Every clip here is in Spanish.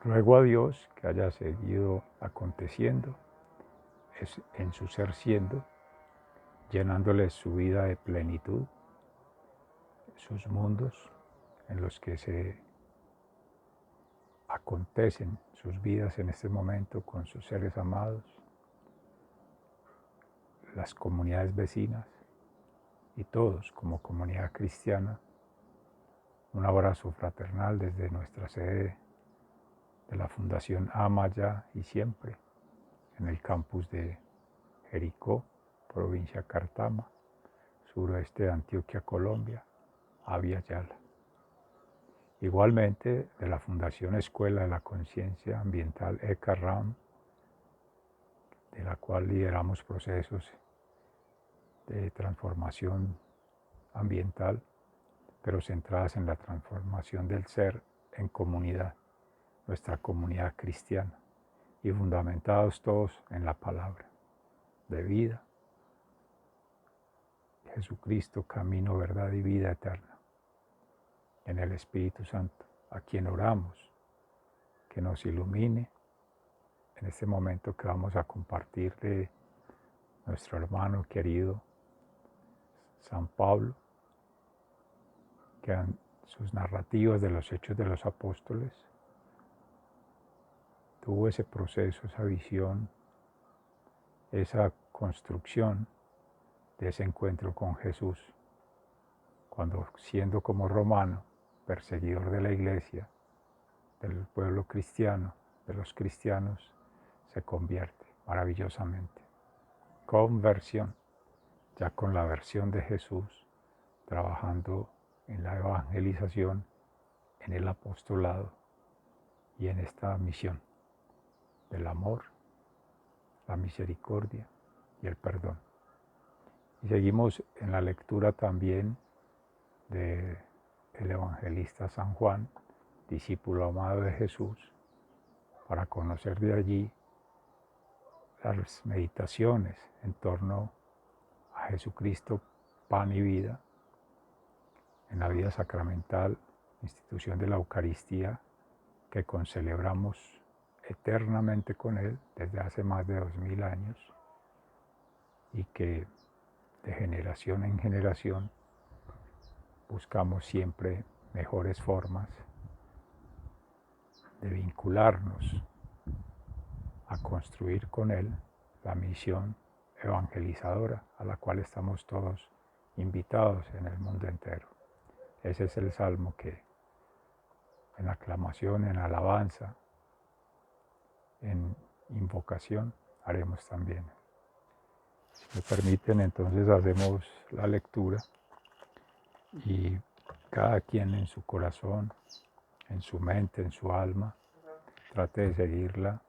Ruego a Dios que haya seguido aconteciendo en su ser siendo, llenándole su vida de plenitud, sus mundos en los que se acontecen sus vidas en este momento con sus seres amados, las comunidades vecinas y todos como comunidad cristiana. Un abrazo fraternal desde nuestra sede de la Fundación Ama Ya y Siempre, en el campus de Jericó, provincia Cartama, suroeste de Antioquia, Colombia, Abya Yala. Igualmente de la Fundación Escuela de la Conciencia Ambiental ECA-RAM, de la cual lideramos procesos de transformación ambiental, pero centradas en la transformación del ser en comunidad, nuestra comunidad cristiana, y fundamentados todos en la palabra de vida, Jesucristo, camino, verdad y vida eterna, en el Espíritu Santo, a quien oramos, que nos ilumine en este momento que vamos a compartir de nuestro hermano querido San Pablo, que en sus narrativas de los Hechos de los Apóstoles tuvo ese proceso, esa visión, esa construcción de ese encuentro con Jesús, cuando siendo como romano, perseguidor de la iglesia, del pueblo cristiano, de los cristianos, se convierte maravillosamente. Conversión, ya con la versión de Jesús, trabajando en la evangelización, en el apostolado y en esta misión del amor, la misericordia y el perdón. Y seguimos en la lectura también del evangelista San Juan, discípulo amado de Jesús, para conocer de allí las meditaciones en torno a Jesucristo, pan y vida, en la vida sacramental, institución de la Eucaristía, que concelebramos eternamente con Él desde hace más de 2000 años y que de generación en generación buscamos siempre mejores formas de vincularnos a construir con Él la misión evangelizadora a la cual estamos todos invitados en el mundo entero. Ese es el salmo que en aclamación, en alabanza, en invocación haremos también. Si me permiten, entonces hacemos la lectura y cada quien en su corazón, en su mente, en su alma, trate de seguirla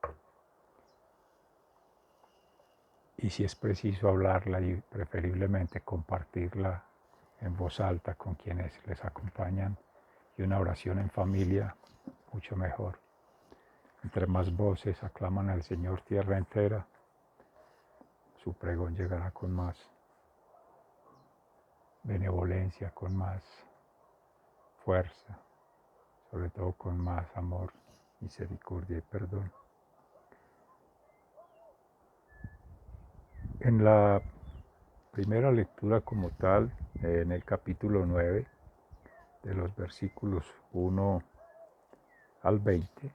y si es preciso hablarla y preferiblemente compartirla en voz alta con quienes les acompañan y una oración en familia, mucho mejor. Entre más voces aclaman al Señor tierra entera, su pregón llegará con más benevolencia, con más fuerza, sobre todo con más amor, misericordia y perdón. En la primera lectura como tal, en el capítulo 9, de los versículos 1 al 20,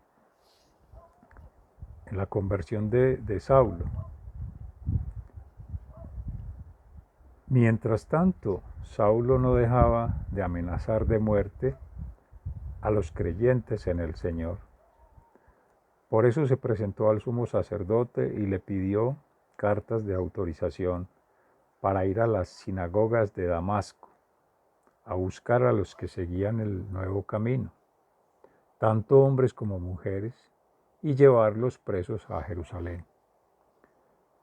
en la conversión de Saulo. Mientras tanto, Saulo no dejaba de amenazar de muerte a los creyentes en el Señor. Por eso se presentó al sumo sacerdote y le pidió cartas de autorización para ir a las sinagogas de Damasco, a buscar a los que seguían el nuevo camino, tanto hombres como mujeres, y llevarlos presos a Jerusalén.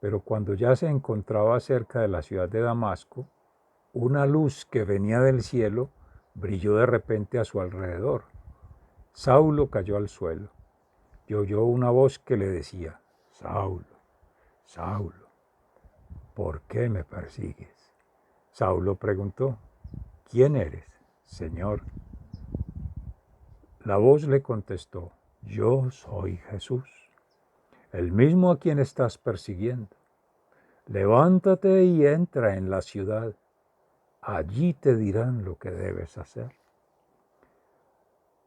Pero cuando ya se encontraba cerca de la ciudad de Damasco, una luz que venía del cielo brilló de repente a su alrededor. Saulo cayó al suelo y oyó una voz que le decía: Saulo, Saulo, ¿por qué me persigues? Saulo preguntó: ¿Quién eres, Señor? La voz le contestó: yo soy Jesús, el mismo a quien estás persiguiendo. Levántate y entra en la ciudad. Allí te dirán lo que debes hacer.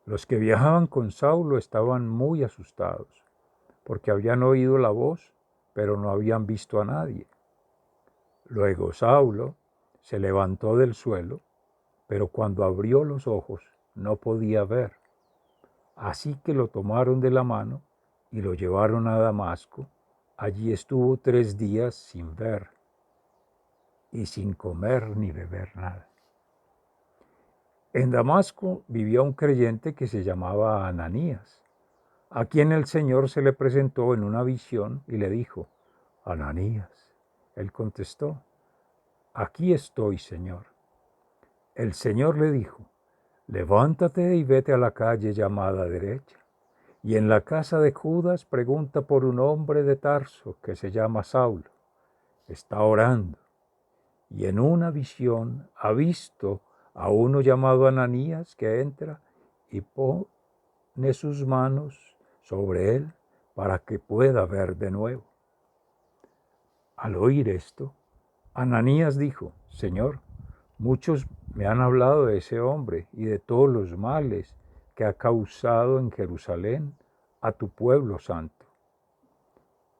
Los que viajaban con Saulo estaban muy asustados, porque habían oído la voz, pero no habían visto a nadie. Luego Saulo se levantó del suelo, pero cuando abrió los ojos no podía ver. Así que lo tomaron de la mano y lo llevaron a Damasco. Allí estuvo 3 días sin ver y sin comer ni beber nada. En Damasco vivía un creyente que se llamaba Ananías, a quien el Señor se le presentó en una visión y le dijo: Ananías. Él contestó: aquí estoy, Señor. El Señor le dijo: levántate y vete a la calle llamada Derecha, y en la casa de Judas pregunta por un hombre de Tarso que se llama Saulo. Está orando, y en una visión ha visto a uno llamado Ananías que entra y pone sus manos sobre él para que pueda ver de nuevo. Al oír esto, Ananías dijo: Señor, muchos me han hablado de ese hombre y de todos los males que ha causado en Jerusalén a tu pueblo santo.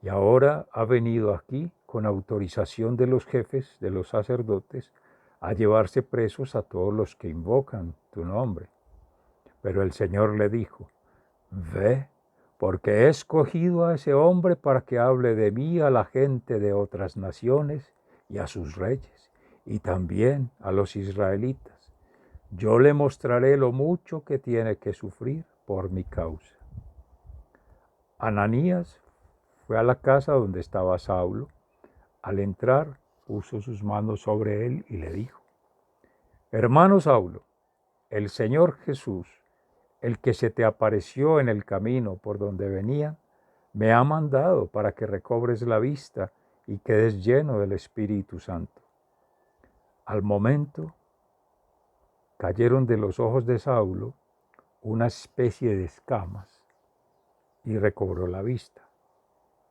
Y ahora ha venido aquí con autorización de los jefes de los sacerdotes a llevarse presos a todos los que invocan tu nombre. Pero el Señor le dijo: ve, porque he escogido a ese hombre para que hable de mí a la gente de otras naciones y a sus reyes, y también a los israelitas. Yo le mostraré lo mucho que tiene que sufrir por mi causa. Ananías fue a la casa donde estaba Saulo. Al entrar, puso sus manos sobre él y le dijo: hermano Saulo, el Señor Jesús, el que se te apareció en el camino por donde venía, me ha mandado para que recobres la vista y quedes lleno del Espíritu Santo. Al momento, cayeron de los ojos de Saulo una especie de escamas y recobró la vista.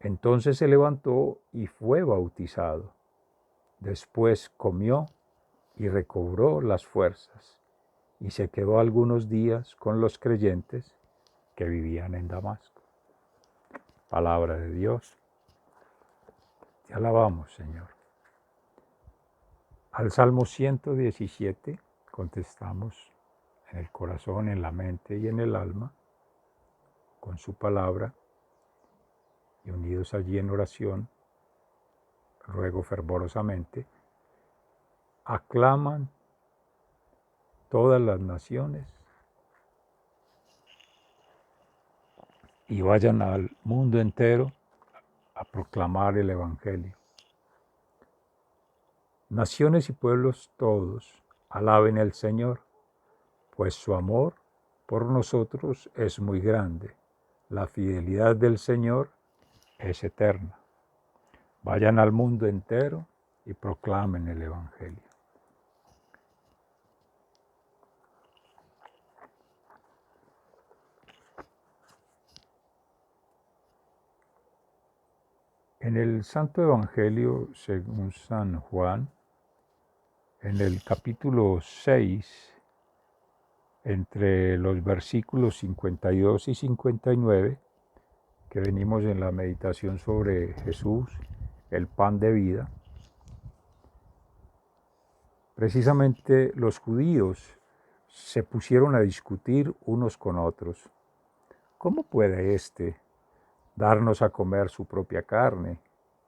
Entonces se levantó y fue bautizado. Después comió y recobró las fuerzas y se quedó algunos días con los creyentes que vivían en Damasco. Palabra de Dios. Te alabamos, Señor. Al Salmo 117 contestamos en el corazón, en la mente y en el alma, con su palabra, y unidos allí en oración, ruego fervorosamente, aclaman todas las naciones y vayan al mundo entero a proclamar el Evangelio. Naciones y pueblos todos alaben al Señor, pues su amor por nosotros es muy grande. La fidelidad del Señor es eterna. Vayan al mundo entero y proclamen el Evangelio. En el Santo Evangelio según San Juan, en el capítulo 6, entre los versículos 52 y 59, que venimos en la meditación sobre Jesús, el pan de vida, precisamente los judíos se pusieron a discutir unos con otros. ¿Cómo puede éste darnos a comer su propia carne?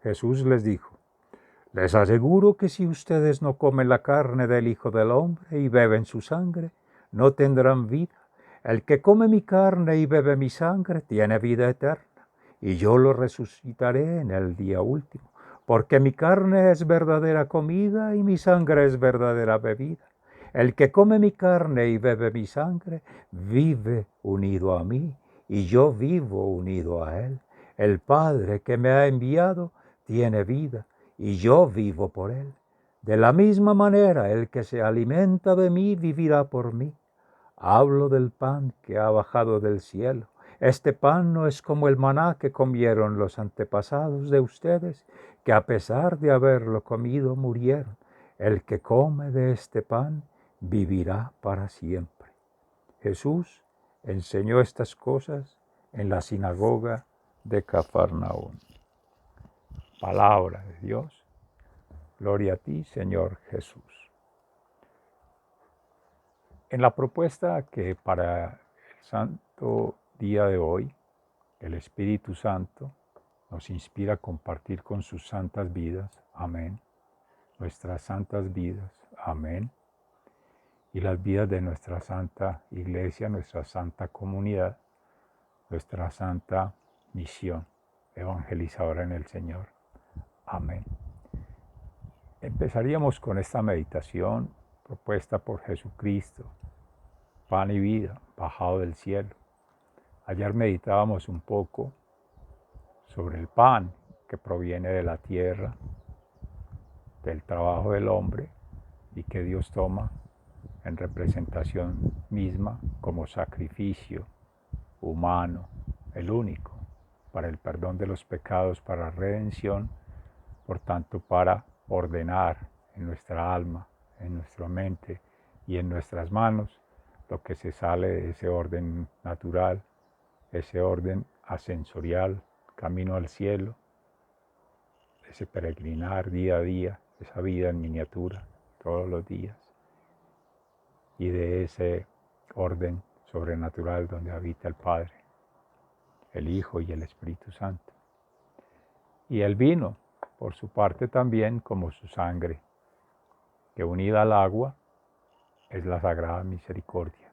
Jesús les dijo: les aseguro que si ustedes no comen la carne del Hijo del Hombre y beben su sangre, no tendrán vida. El que come mi carne y bebe mi sangre tiene vida eterna, y yo lo resucitaré en el día último, porque mi carne es verdadera comida y mi sangre es verdadera bebida. El que come mi carne y bebe mi sangre vive unido a mí, y yo vivo unido a él. El Padre que me ha enviado tiene vida, y yo vivo por él. De la misma manera, el que se alimenta de mí vivirá por mí. Hablo del pan que ha bajado del cielo. Este pan no es como el maná que comieron los antepasados de ustedes, que a pesar de haberlo comido murieron. El que come de este pan vivirá para siempre. Jesús enseñó estas cosas en la sinagoga de Cafarnaúm. Palabra de Dios. Gloria a ti, Señor Jesús. En la propuesta que para el santo día de hoy, el Espíritu Santo nos inspira a compartir con sus santas vidas, amén, nuestras santas vidas, amén, y las vidas de nuestra santa iglesia, nuestra santa comunidad, nuestra santa misión evangelizadora en el Señor, amén. Empezaríamos con esta meditación propuesta por Jesucristo, pan y vida, bajado del cielo. Ayer meditábamos un poco sobre el pan que proviene de la tierra, del trabajo del hombre y que Dios toma en representación misma como sacrificio humano, el único, para el perdón de los pecados, para redención, por tanto para ordenar en nuestra alma, en nuestra mente y en nuestras manos lo que se sale de ese orden natural, ese orden ascensorial, camino al cielo, ese peregrinar día a día, esa vida en miniatura todos los días, y de ese orden sobrenatural donde habita el Padre, el Hijo y el Espíritu Santo. Y el vino, por su parte también, como su sangre, que unida al agua es la Sagrada Misericordia.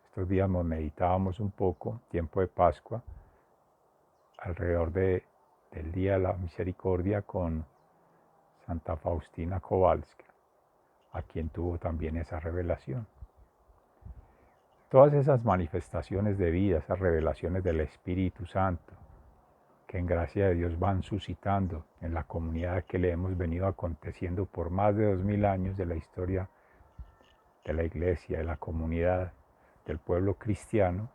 Estos días nos meditábamos un poco, tiempo de Pascua, alrededor del Día de la Misericordia con Santa Faustina Kowalska, a quien tuvo también esa revelación. Todas esas manifestaciones de vida, esas revelaciones del Espíritu Santo, que en gracia de Dios van suscitando en la comunidad que le hemos venido aconteciendo por más de 2000 años de la historia de la iglesia, de la comunidad, del pueblo cristiano,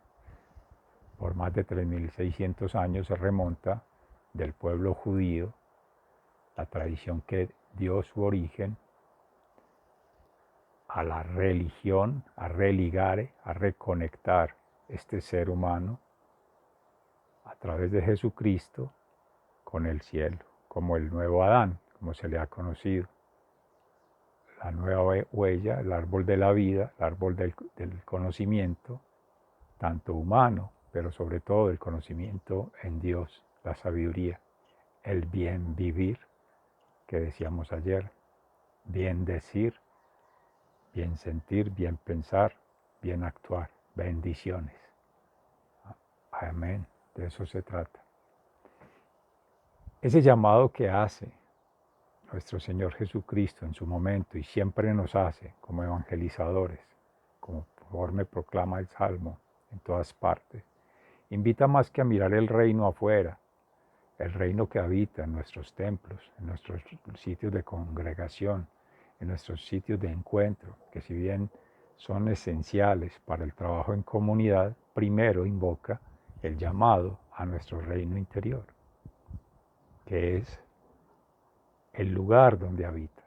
por más de 3600 años se remonta del pueblo judío, la tradición que dio su origen a la religión, a religare, a reconectar este ser humano a través de Jesucristo con el cielo, como el nuevo Adán, como se le ha conocido. La nueva huella, el árbol de la vida, el árbol del conocimiento, tanto humano, pero sobre todo el conocimiento en Dios, la sabiduría, el bien vivir, que decíamos ayer, bien decir, bien sentir, bien pensar, bien actuar, bendiciones. Amén, de eso se trata. Ese llamado que hace nuestro Señor Jesucristo en su momento y siempre nos hace como evangelizadores, conforme proclama el Salmo en todas partes, invita más que a mirar el reino afuera, el reino que habita en nuestros templos, en nuestros sitios de congregación, en nuestros sitios de encuentro, que si bien son esenciales para el trabajo en comunidad, primero invoca el llamado a nuestro reino interior, que es el lugar donde habita.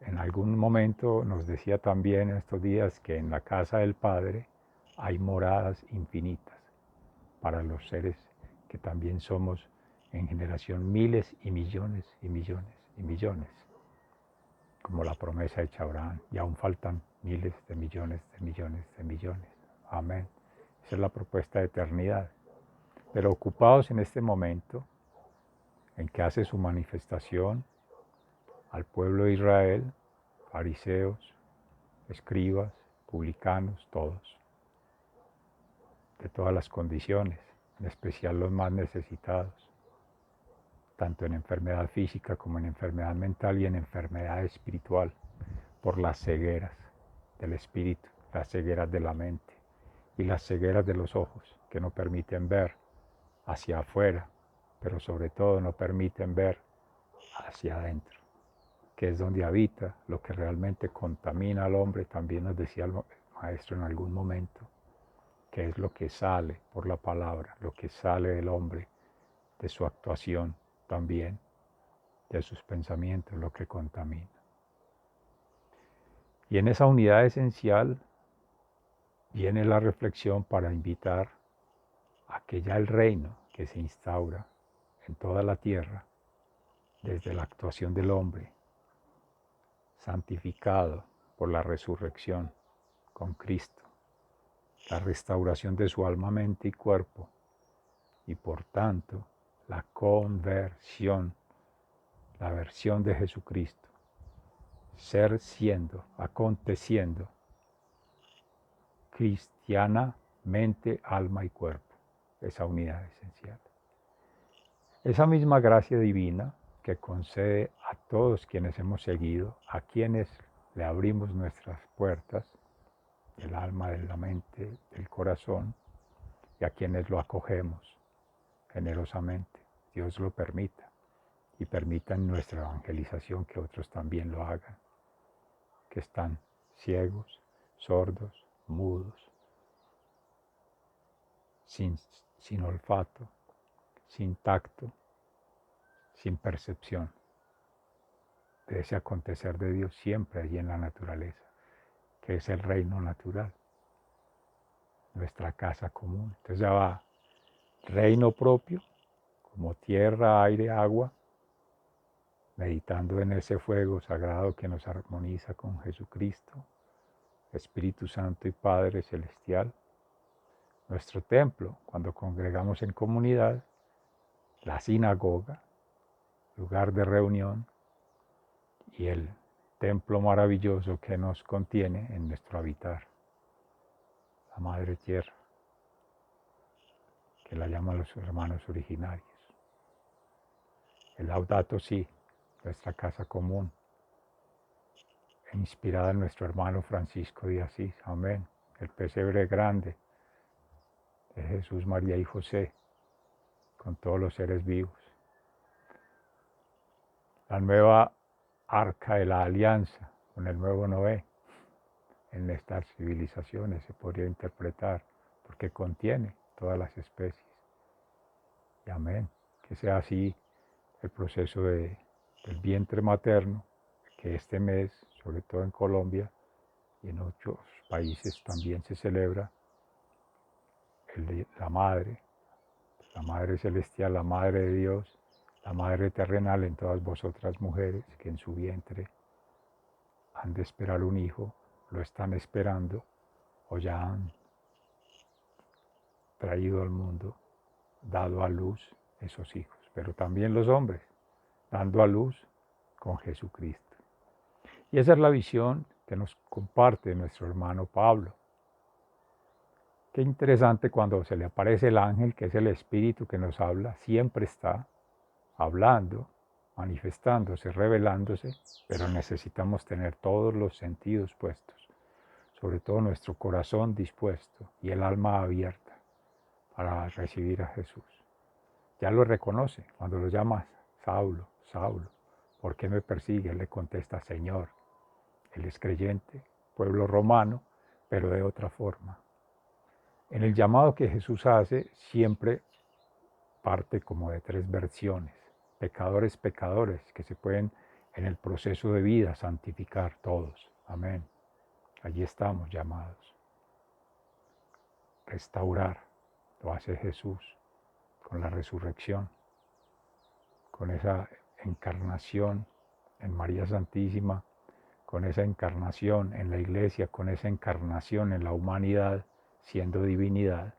En algún momento nos decía también en estos días que en la casa del Padre hay moradas infinitas para los seres que también somos en generación miles y millones y millones y millones, como la promesa hecha a Abraham, y aún faltan miles de millones de millones de millones. Amén. Esa es la propuesta de eternidad. Pero ocupados en este momento en que hace su manifestación al pueblo de Israel, fariseos, escribas, publicanos, todos, de todas las condiciones, en especial los más necesitados, tanto en enfermedad física como en enfermedad mental y en enfermedad espiritual, por las cegueras del espíritu, las cegueras de la mente y las cegueras de los ojos, que no permiten ver hacia afuera, pero sobre todo no permiten ver hacia adentro, que es donde habita lo que realmente contamina al hombre, también nos decía el maestro en algún momento, que es lo que sale por la palabra, lo que sale del hombre, de su actuación también, de sus pensamientos, lo que contamina. Y en esa unidad esencial viene la reflexión para invitar a que ya el reino que se instaura en toda la tierra, desde la actuación del hombre, santificado por la resurrección con Cristo, la restauración de su alma, mente y cuerpo, y por tanto la conversión, la versión de Jesucristo, ser siendo, aconteciendo, cristiana, mente, alma y cuerpo, esa unidad esencial. Esa misma gracia divina que concede a todos quienes hemos seguido, a quienes le abrimos nuestras puertas, del alma, de la mente, del corazón, y a quienes lo acogemos generosamente. Dios lo permita y permita en nuestra evangelización que otros también lo hagan, que están ciegos, sordos, mudos, sin olfato, sin tacto, sin percepción de ese acontecer de Dios siempre allí en la naturaleza, que es el reino natural, nuestra casa común. Entonces ya va reino propio, como tierra, aire, agua, meditando en ese fuego sagrado que nos armoniza con Jesucristo, Espíritu Santo y Padre Celestial. Nuestro templo, cuando congregamos en comunidad, la sinagoga, lugar de reunión, y el templo maravilloso que nos contiene en nuestro habitar, la Madre Tierra, que la llaman los hermanos originarios. El Laudato Si, nuestra casa común, inspirada en nuestro hermano Francisco de Asís, amén. El pesebre grande de Jesús, María y José, con todos los seres vivos. La nueva arca de la alianza con el nuevo Noé en estas civilizaciones se podría interpretar, porque contiene todas las especies. Y amén, que sea así el proceso del vientre materno, que este mes, sobre todo en Colombia y en otros países también se celebra, el de la Madre Celestial, la Madre de Dios, la Madre terrenal en todas vosotras mujeres que en su vientre han de esperar un hijo, lo están esperando o ya han traído al mundo, dado a luz esos hijos, pero también los hombres, dando a luz con Jesucristo. Y esa es la visión que nos comparte nuestro hermano Pablo. Qué interesante cuando se le aparece el ángel, que es el Espíritu que nos habla, siempre está hablando, manifestándose, revelándose, pero necesitamos tener todos los sentidos puestos, sobre todo nuestro corazón dispuesto y el alma abierta para recibir a Jesús. Ya lo reconoce cuando lo llama Saulo, Saulo, ¿por qué me persigue? Él le contesta, Señor. Él es creyente, pueblo romano, pero de otra forma. En el llamado que Jesús hace, siempre parte como de tres versiones. Pecadores, que se pueden en el proceso de vida santificar todos. Amén. Allí estamos llamados. Restaurar, lo hace Jesús con la resurrección, con esa encarnación en María Santísima, con esa encarnación en la iglesia, con esa encarnación en la humanidad, siendo divinidad,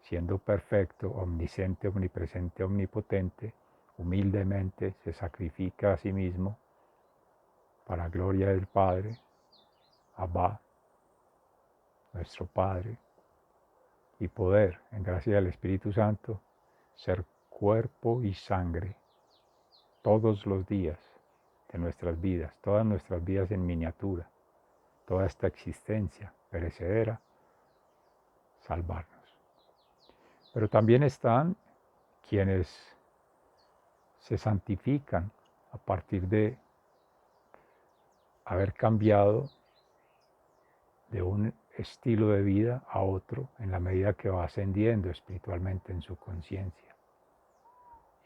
siendo perfecto, omnisciente, omnipresente, omnipotente, humildemente se sacrifica a sí mismo para gloria del Padre, Abba, nuestro Padre, y poder, en gracia del Espíritu Santo, ser cuerpo y sangre todos los días de nuestras vidas, todas nuestras vidas en miniatura, toda esta existencia perecedera, salvarnos. Pero también están quienes se santifican a partir de haber cambiado de un estilo de vida a otro en la medida que va ascendiendo espiritualmente en su conciencia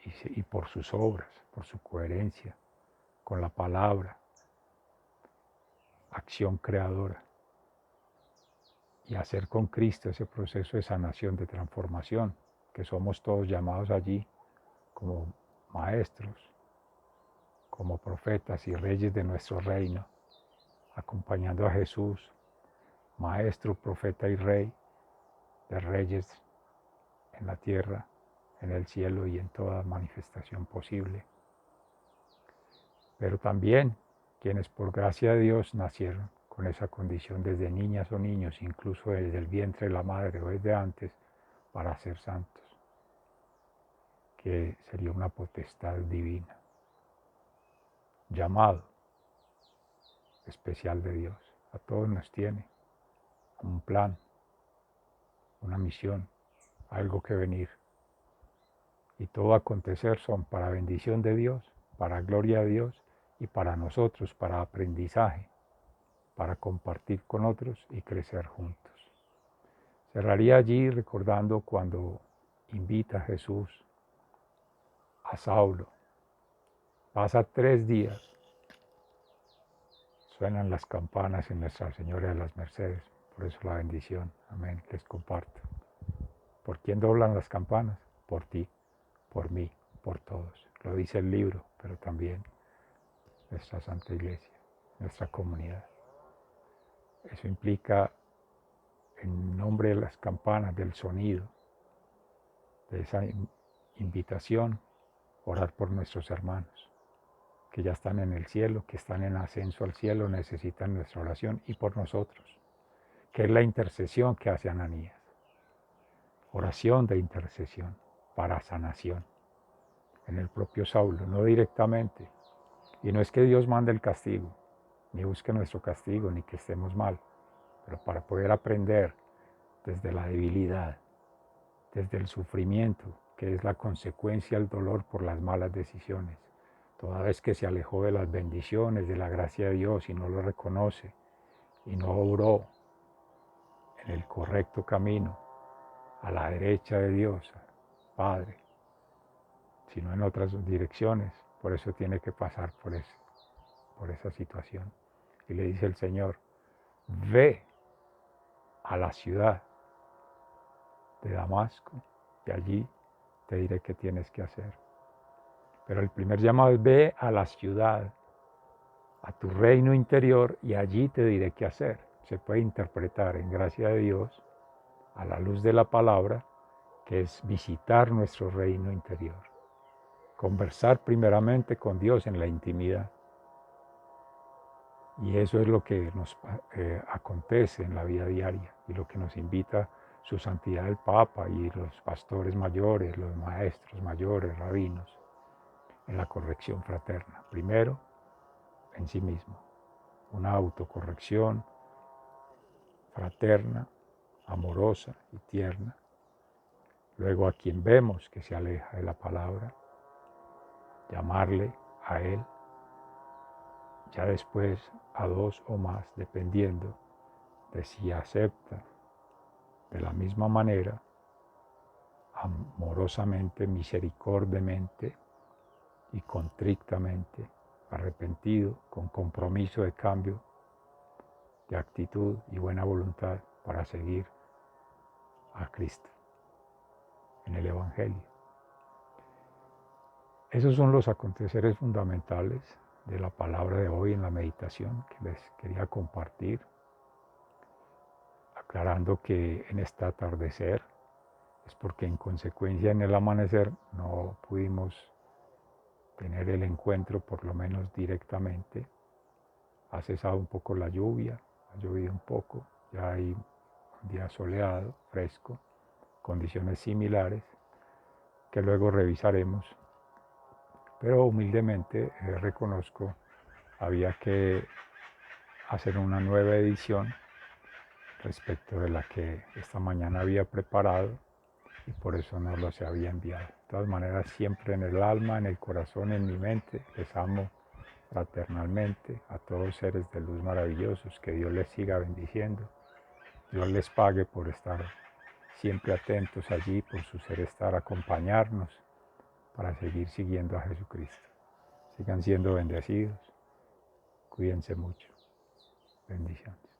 y por sus obras, por su coherencia con la palabra, acción creadora, y hacer con Cristo ese proceso de sanación, de transformación, que somos todos llamados allí como maestros, como profetas y reyes de nuestro reino, acompañando a Jesús, maestro, profeta y rey de reyes en la tierra, en el cielo y en toda manifestación posible. Pero también quienes por gracia de Dios nacieron con esa condición desde niñas o niños, incluso desde el vientre de la madre o desde antes, para ser santos, que sería una potestad divina, llamado especial de Dios. A todos nos tiene un plan, una misión, algo que venir. Y todo acontecer son para bendición de Dios, para gloria de Dios y para nosotros, para aprendizaje, para compartir con otros y crecer juntos. Cerraría allí recordando cuando invita a Jesús a Saulo. Pasa 3 días, suenan las campanas en Nuestra Señora de las Mercedes, por eso la bendición, amén, les comparto. ¿Por quién doblan las campanas? Por ti, por mí, por todos. Lo dice el libro, pero también nuestra Santa Iglesia, nuestra comunidad. Eso implica, en nombre de las campanas, del sonido, de esa invitación, orar por nuestros hermanos, que ya están en el cielo, que están en ascenso al cielo, necesitan nuestra oración, y por nosotros, que es la intercesión que hace Ananías. Oración de intercesión para sanación en el propio Saulo, no directamente. Y no es que Dios mande el castigo, ni busque nuestro castigo, ni que estemos mal, pero para poder aprender desde la debilidad, desde el sufrimiento, que es la consecuencia del dolor por las malas decisiones. Toda vez que se alejó de las bendiciones, de la gracia de Dios y no lo reconoce y no obró en el correcto camino, a la derecha de Dios, Padre, sino en otras direcciones. Por eso tiene que pasar por esa situación. Y le dice el Señor, ve a la ciudad de Damasco y allí te diré qué tienes que hacer. Pero el primer llamado es ve a la ciudad, a tu reino interior, y allí te diré qué hacer. Se puede interpretar en gracia de Dios, a la luz de la palabra, que es visitar nuestro reino interior. Conversar primeramente con Dios en la intimidad. Y eso es lo que nos acontece en la vida diaria y lo que nos invita su santidad el Papa y los pastores mayores, los maestros mayores, rabinos, en la corrección fraterna. Primero, en sí mismo, una autocorrección fraterna, amorosa y tierna. Luego a quien vemos que se aleja de la palabra, llamarle a él. Ya después a 2 o más, dependiendo de si acepta de la misma manera, amorosamente, misericordiamente y contrictamente, arrepentido, con compromiso de cambio, de actitud y buena voluntad para seguir a Cristo en el Evangelio. Esos son los aconteceres fundamentales de la palabra de hoy en la meditación que les quería compartir, aclarando que en este atardecer es porque en consecuencia en el amanecer no pudimos tener el encuentro, por lo menos directamente. Ha cesado un poco la lluvia, ha llovido un poco, ya hay un día soleado, fresco, condiciones similares que luego revisaremos, pero humildemente reconozco había que hacer una nueva edición respecto de la que esta mañana había preparado y por eso no los había enviado. De todas maneras, siempre en el alma, en el corazón, en mi mente, les amo fraternalmente a todos seres de luz maravillosos, que Dios les siga bendiciendo Dios les pague por estar siempre atentos allí, por su ser estar, acompañarnos para seguir siguiendo a Jesucristo. Sigan siendo bendecidos. Cuídense mucho. Bendiciones.